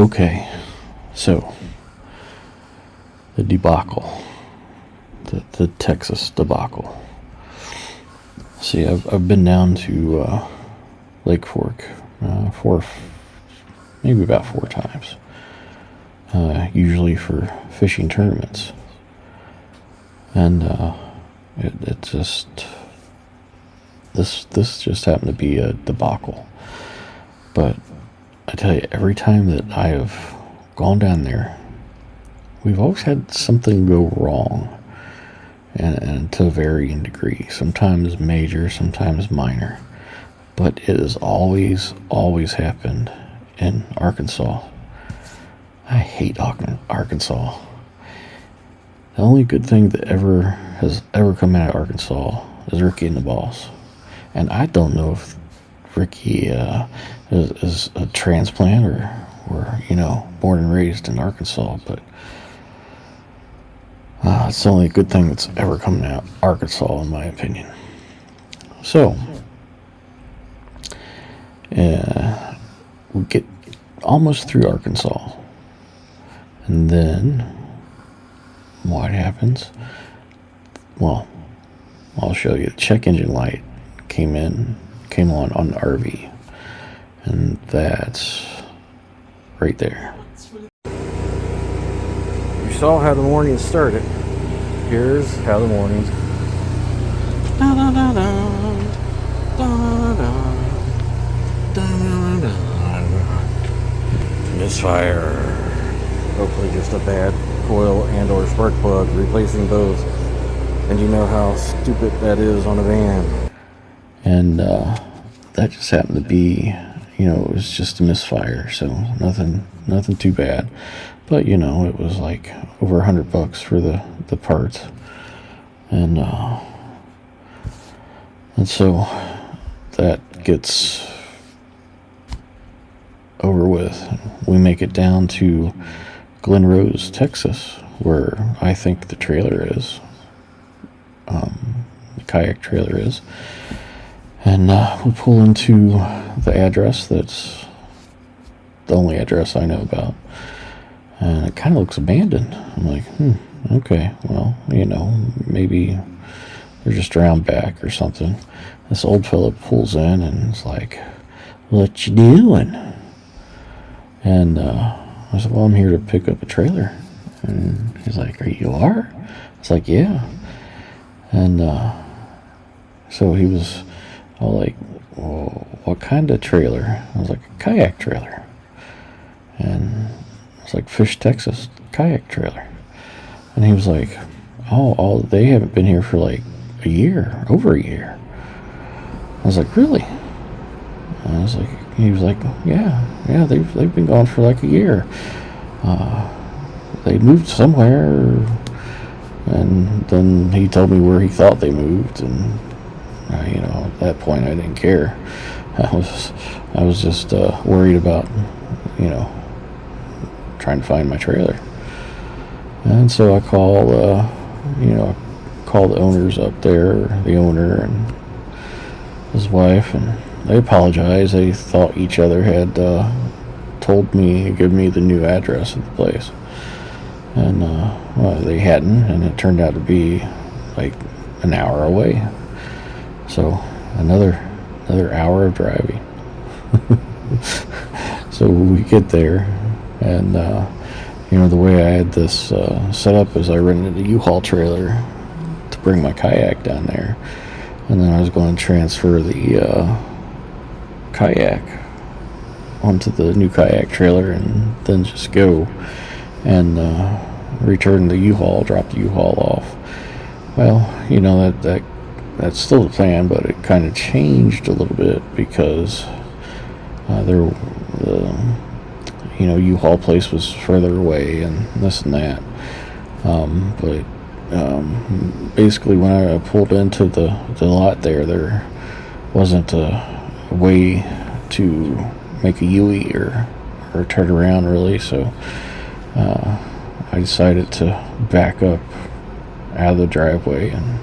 Okay, so the debacle, the Texas debacle. See, I've been down to Lake Fork maybe about 4 times, usually for fishing tournaments, and it just this just happened to be a debacle. But I tell you, every time that I have gone down there, we've always had something go wrong, and to varying degrees. Sometimes major, sometimes minor. But it has always happened in Arkansas. I hate Arkansas. The only good thing that has ever come out of Arkansas is Ricky and the Boss. And I don't know if Ricky is a transplant or born and raised in Arkansas, but it's the only good thing that's ever come out of Arkansas, in my opinion. So, we get almost through Arkansas, and then what happens? Well, I'll show you. The check engine light came on the RV, and that's right there. You saw how the morning started. Here's how the morning's. Da da da da, da da da da. Misfire. Hopefully, just a bad coil and/or spark plug, replacing both. And you know how stupid that is on a van. And that just happened to be, it was just a misfire, so nothing too bad. But it was like over $100 for the parts, and so that gets over with. We make it down to Glen Rose, Texas, where I think the trailer is, the kayak trailer is. And we pull into the address that's the only address I know about. And it kind of looks abandoned. I'm like, okay, well, maybe they're just around back or something. This old fella pulls in and is like, "What you doing?" And I said, "Well, I'm here to pick up a trailer." And he's like, "You are?" It's like, "Yeah." And so he was all like, "Well, what kind of trailer?" I was like, "A kayak trailer." And it's like Fish, Texas kayak trailer. And he was like, oh, they haven't been here for like a year, over a year. I was like, "Really?" And he was like, yeah, they've been gone for like a year. They moved somewhere, and then he told me where he thought they moved, and at that point I didn't care. I was just worried about, trying to find my trailer. And so I call the owners up there, the owner and his wife, and they apologized. They thought each other had given me the new address of the place, and well, they hadn't, and it turned out to be like an hour away. So another hour of driving. So we get there, and the way I had this set up is I rented a U-Haul trailer to bring my kayak down there, and then I was going to transfer the kayak onto the new kayak trailer, and then just go and return the U-Haul, drop the U-Haul off. Well, that's still the plan, but it kind of changed a little bit because the U-Haul place was further away and this and that. But basically, when I pulled into the lot there wasn't a way to make a U-E or turn around really, so I decided to back up out of the driveway and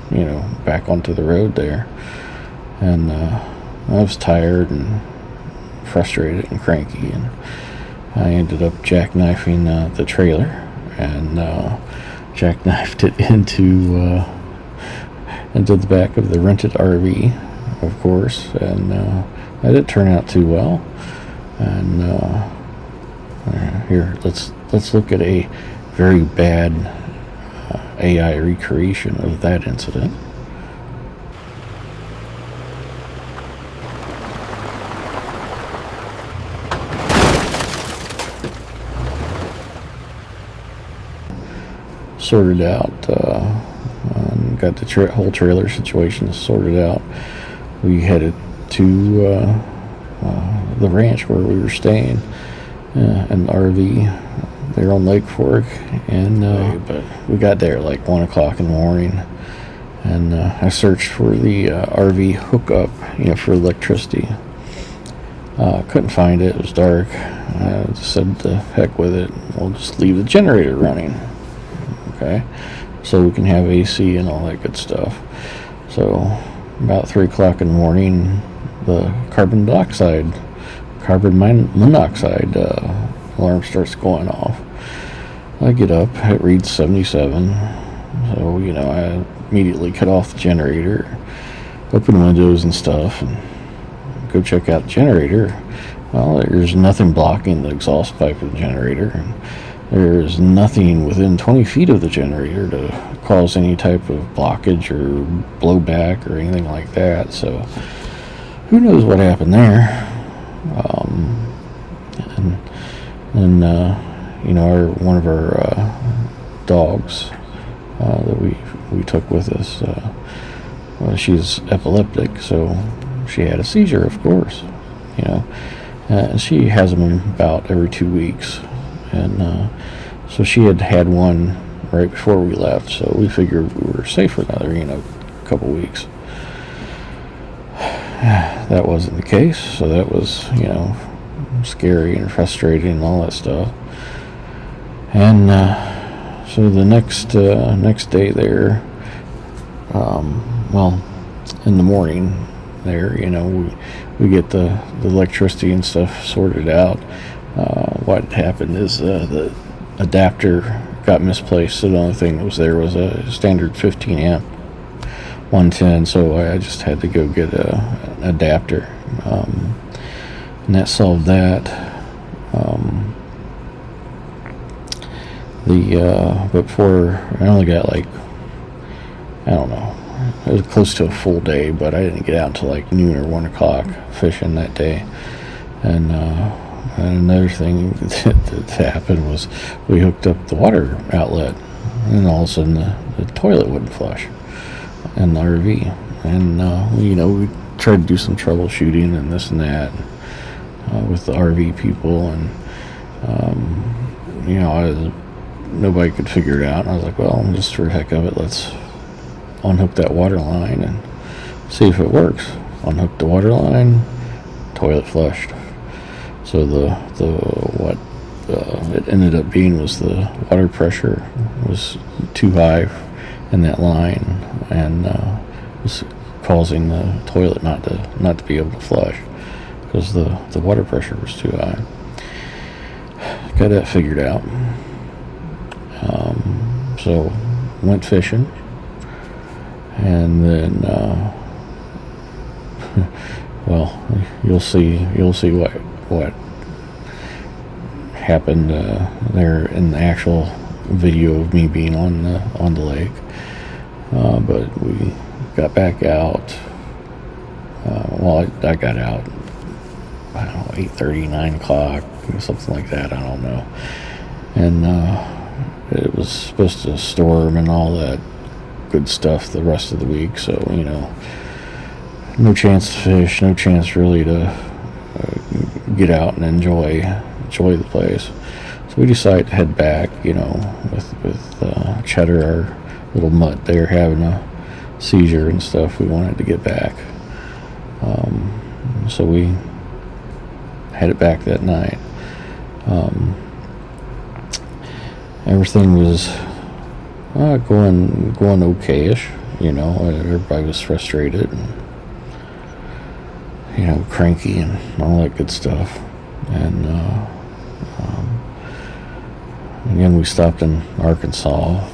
back onto the road there. And I was tired and frustrated and cranky, and I ended up jackknifing the trailer and jackknifed it into the back of the rented RV, of course, and that didn't turn out too well. And here, let's look at a very bad AI recreation of that incident. Sorted out, got the whole trailer situation sorted out. We headed to the ranch where we were staying, an RV there on Lake Fork, and but we got there like 1 o'clock in the morning, and I searched for the RV hookup, for electricity. Couldn't find it. It was dark. I just said, to heck with it. We'll just leave the generator running. Okay, so we can have AC and all that good stuff. So about 3 o'clock in the morning, the carbon monoxide alarm starts going off. I get up, it reads 77, so I immediately cut off the generator, open windows and stuff, and go check out the generator. Well, there's nothing blocking the exhaust pipe of the generator, and there's nothing within 20 feet of the generator to cause any type of blockage or blowback or anything like that. So who knows what happened there. One of our dogs that we took with us, she's epileptic, so she had a seizure, of course. She has them about every 2 weeks, and so she had one right before we left, so we figured we were safe for another couple weeks. That wasn't the case, so that was scary and frustrating and all that stuff. And so the next day there, in the morning there, we get the electricity and stuff sorted out. What happened is the adapter got misplaced, so the only thing that was there was a standard 15 amp 110, so I just had to go get an adapter, and that solved that. But I only got it was close to a full day, but I didn't get out until like noon or 1 o'clock fishing that day. And another thing that happened was we hooked up the water outlet, and all of a sudden the toilet wouldn't flush in the RV. And we tried to do some troubleshooting and this and that with the RV people, and nobody could figure it out. And I was like, well, just for the heck of it, let's unhook that water line and see if it works. Unhooked the water line, toilet flushed. So what it ended up being was the water pressure was too high in that line, and was causing the toilet not to be able to flush because the water pressure was too high. Got that figured out. So went fishing, and then you'll see what happened there in the actual video of me being on the lake. But we got back out. I got out, 8:30, 9 o'clock, something like that. I don't know. And it was supposed to storm and all that good stuff the rest of the week. So no chance to fish, no chance really to get out and enjoy the place. So we decided to head back, with Cheddar, our little mutt there, having a seizure and stuff. We wanted to get back. So we headed back that night. Everything was going okay-ish, everybody was frustrated and cranky and all that good stuff. And Again, we stopped in Arkansas.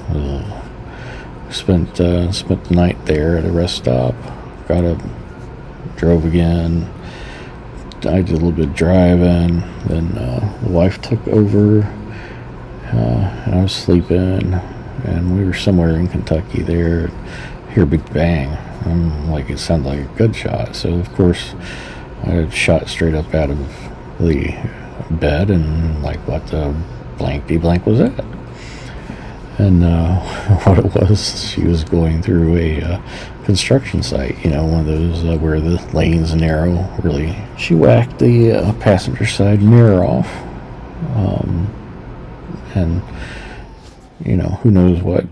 Spent the night there at a rest stop. Got up, drove again. I did a little bit of driving. Then the wife took over, and I was sleeping. And we were somewhere in Kentucky there. Hear a big bang. It sounded like a gunshot. So of course, I shot straight up out of the bed and what the blankety blank was that? And what it was, she was going through a construction site, one of those where the lanes narrow, really. She whacked the passenger side mirror off. And, who knows what.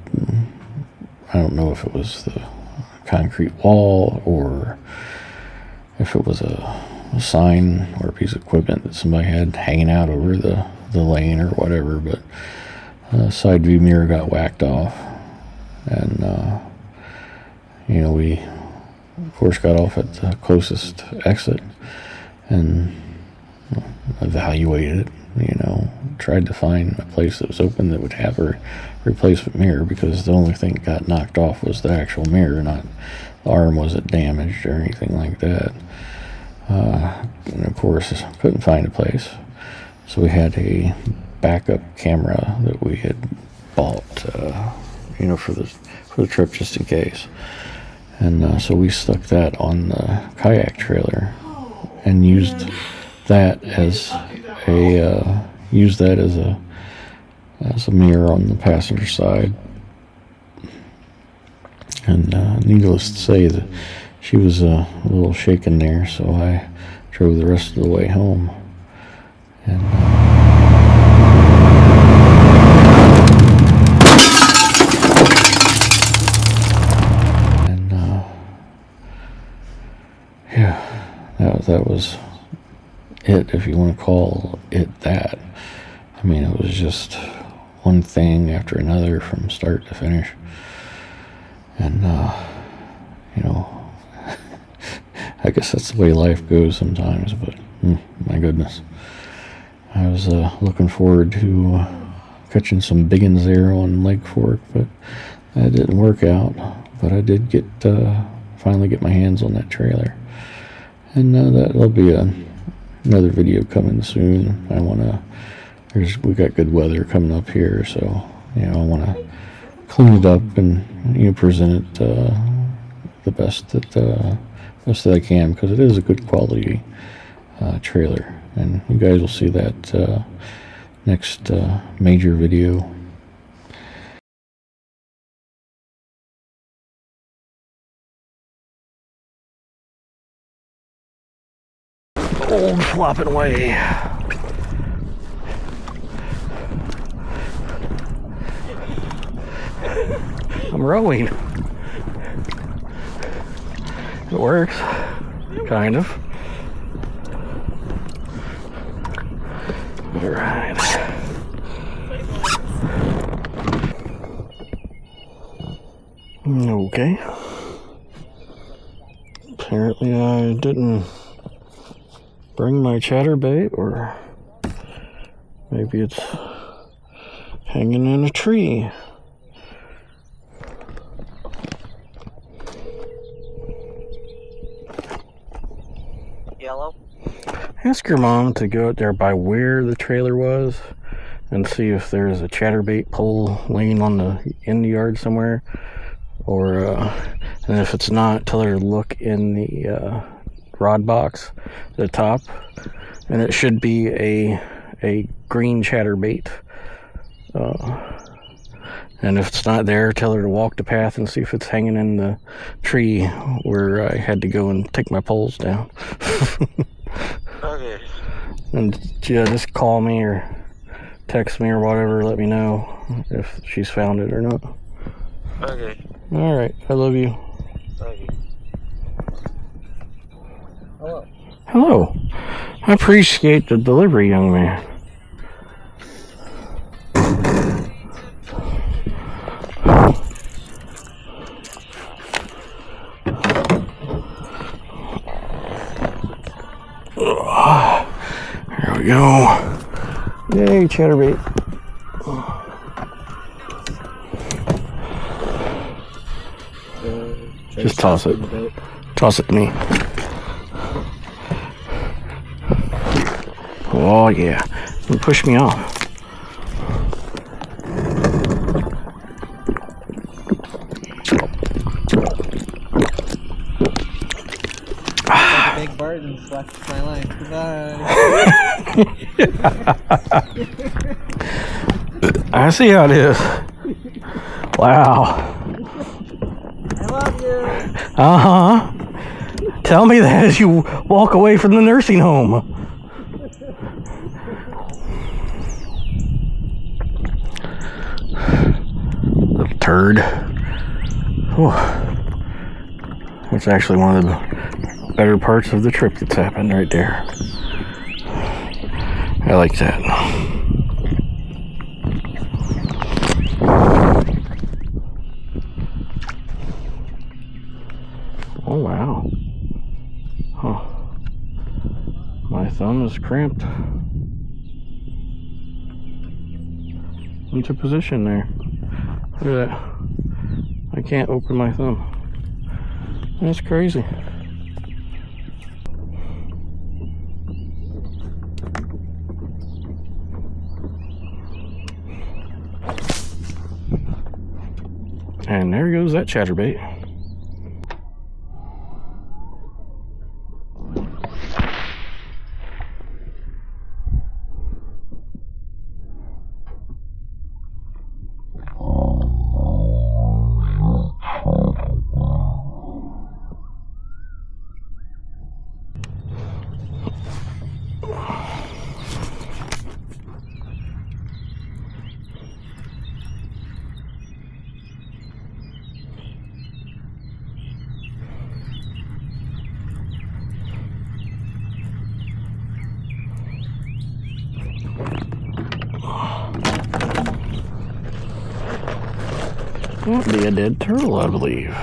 I don't know if it was the concrete wall or if it was a sign or a piece of equipment that somebody had hanging out over the lane or whatever, but side view mirror got whacked off. And we of course got off at the closest exit and evaluated it, tried to find a place that was open that would have a replacement mirror, because the only thing that got knocked off was the actual mirror, not the arm wasn't damaged or anything like that. And of course couldn't find a place, so we had a backup camera that we had bought for the trip, just in case. And so we stuck that on the kayak trailer and used that as a mirror on the passenger side. And needless to say that she was a little shaken there, so I drove the rest of the way home. And that was it, if you want to call it that. I mean, it was just one thing after another from start to finish. And I guess that's the way life goes sometimes, but my goodness. I was looking forward to catching some biggins there on Lake Fork, but that didn't work out. But I did finally get my hands on that trailer. And that'll be another video coming soon. We got good weather coming up here, so I want to clean it up and present it the best that I can, because it is a good quality trailer. And you guys will see that next major video. Old flopping away. I'm rowing. It works, kind of. All right. Okay. Apparently I didn't bring my chatterbait, or maybe it's hanging in a tree. Yellow. Ask your mom to go out there by where the trailer was and see if there's a chatterbait pole laying in the yard somewhere, or and if it's not, tell her to look in the rod box at the top, and it should be a green chatterbait. And if it's not there, tell her to walk the path and see if it's hanging in the tree where I had to go and take my poles down. Okay. And yeah, just call me or text me or whatever, let me know if she's found it or not. Okay. All right, I love you. Love you. Hello. Hello. I appreciate the delivery, young man. There we go. Yay, chatterbait. Just toss it. Toss it to me. Oh yeah. Don't push me off. Big bird and left my line. Goodbye. I see how it is. Wow. I love you. Uh-huh. Tell me that as you walk away from the nursing home. Little turd. Whew. That's actually one of the better parts of the trip that's happened right there. I like that. Oh wow. Huh. My thumb is cramped into position there. Look at that. I can't open my thumb. That's crazy. And there goes that chatterbait. That'd be a dead turtle, I believe.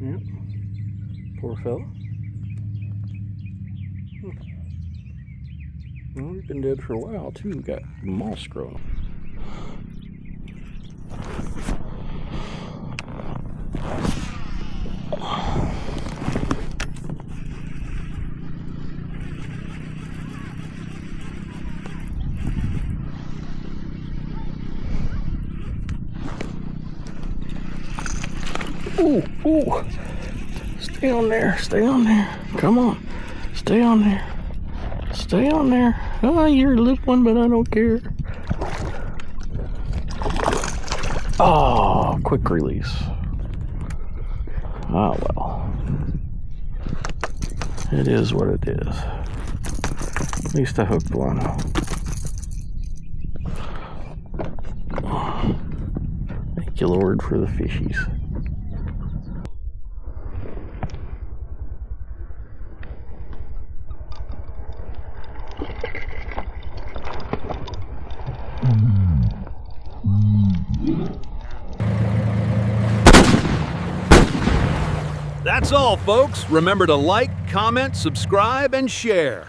Yep. Poor fella. Well, he's been dead for a while, too. Got moss growing. Ooh, ooh. Stay on there, stay on there. Come on. Stay on there. Stay on there. Oh, you're a little one, but I don't care. Oh, quick release. Ah, well. It is what it is. At least I hooked one. Thank you, Lord, for the fishies. That's all, folks. Remember to like, comment, subscribe, and share.